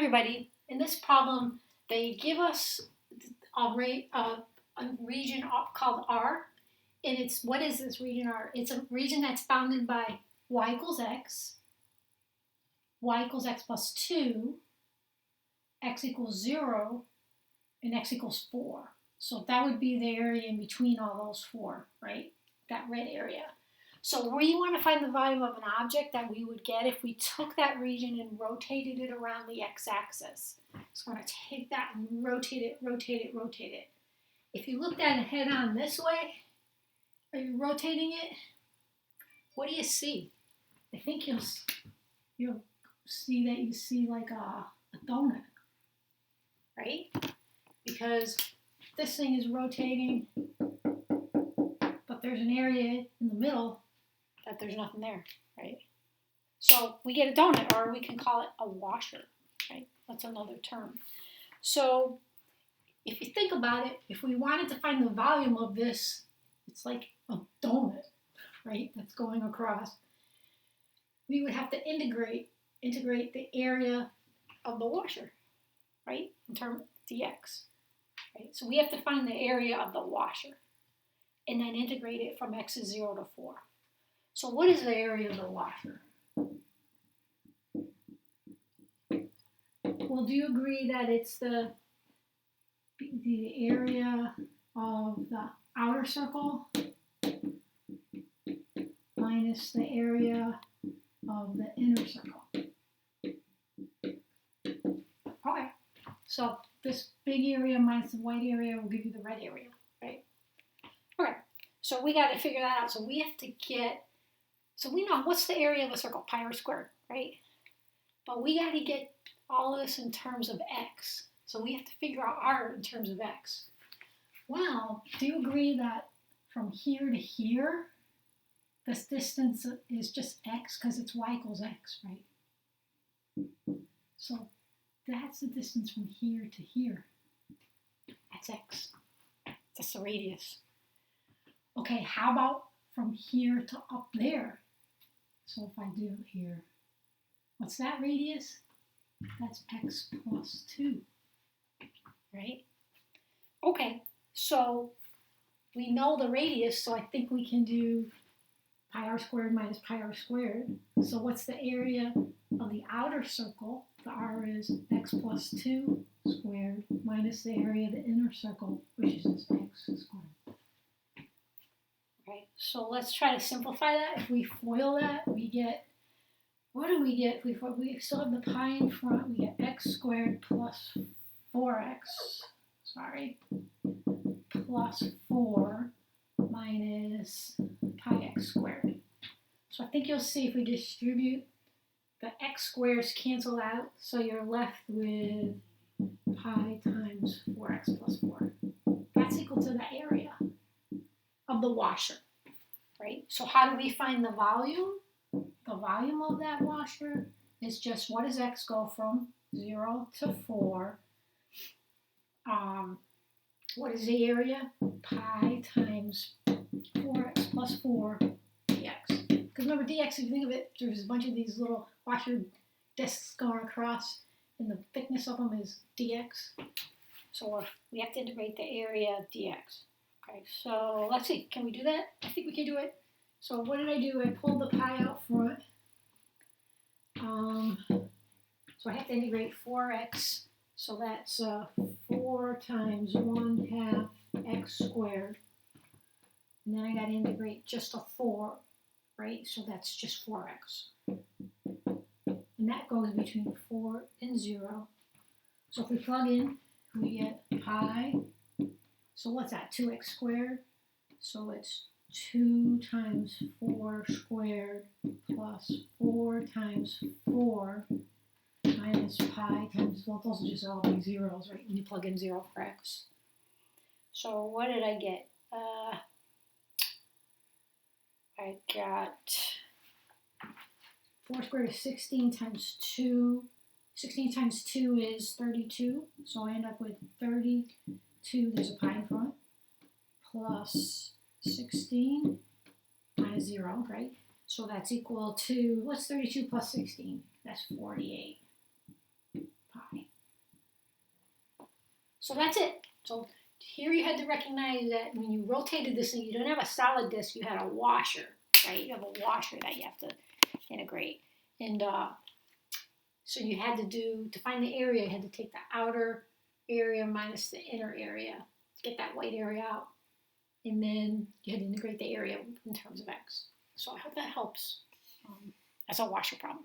everybody. In this problem, they give us a region called R, and it's what is this region R? It's a region that's bounded by y equals x plus 2, x equals 0, and x equals 4. So that would be the area in between all those four, right? That red area. So we want to find the volume of an object that we would get if we took that region and rotated it around the x-axis. So I'm going to take that and rotate it, rotate it, rotate it. If you looked at it head on this way, are you rotating it? What do you see? I think you'll see that you see like a donut, right? Because this thing is rotating, but there's an area in the middle that there's nothing there, right? So we get a donut, or we can call it a washer, right? That's another term. So if you think about it, if we wanted to find the volume of this, it's like a donut, right, that's going across, we would have to integrate the area of the washer, right, in terms of dx. Right? So we have to find the area of the washer and then integrate it from x is 0 to 4. So what is the area of the washer? Well, do you agree that it's the area of the outer circle minus the area of the inner circle? Okay, so this big area minus the white area will give you the red area, right? Okay, so we got to figure that out. So we have to so we know what's the area of a circle, pi r squared, right? But we got to get all of this in terms of x. So we have to figure out r in terms of x. Well, do you agree that from here to here, this distance is just x because it's y equals x, right? So that's the distance from here to here. That's x. That's the radius. Okay, how about from here to up there? So if I do here, what's that radius? That's x plus 2, right? Okay, so we know the radius, so I think we can do pi r squared minus pi r squared. So what's the area of the outer circle? The r is x plus 2 squared minus the area of the inner circle, which is just x squared. Okay, so let's try to simplify that. If we FOIL that, we get, what do we get? We still have the pi in front. We get x squared plus 4x, plus 4 minus pi x squared. So I think you'll see if we distribute, the x squares cancel out, so you're left with pi times 4x plus 4. That's equal to the area of the washer, right? So how do we find the volume? The volume of that washer is just, what does x go from? 0 to 4. What is the area? Pi times 4x plus 4 dx. Because remember, dx, if you think of it, there's a bunch of these little washer discs going across, and the thickness of them is dx. So we have to integrate the area of dx. Okay, so let's see. Can we do that? I think we can do it. So what did I do? I pulled the pi out front. So I have to integrate 4x. So that's 4 times 1/2 x squared. And then I got to integrate just a 4, right? So that's just 4x. And that goes between 4 and 0. So if we plug in, we get pi. So what's that? 2x squared. So it's 2 times 4 squared plus 4 times 4 minus pi times, well, those will just all be zeros, right? When you plug in 0 for x. So what did I get? I got 4 squared is 16 times 2. 16 times 2 is 32. So I end up with 32, there's a pi in front, plus 16 minus 0, right? So that's equal to, what's 32 plus 16? That's 48 pi. So that's it. So here you had to recognize that when you rotated this thing, you don't have a solid disk, you had a washer, right? You have a washer that you have to integrate. And so you had to find the area, you had to take the outer area minus the inner area to get that white area out. And then you had to integrate the area in terms of x. So I hope that helps. That's a washer problem.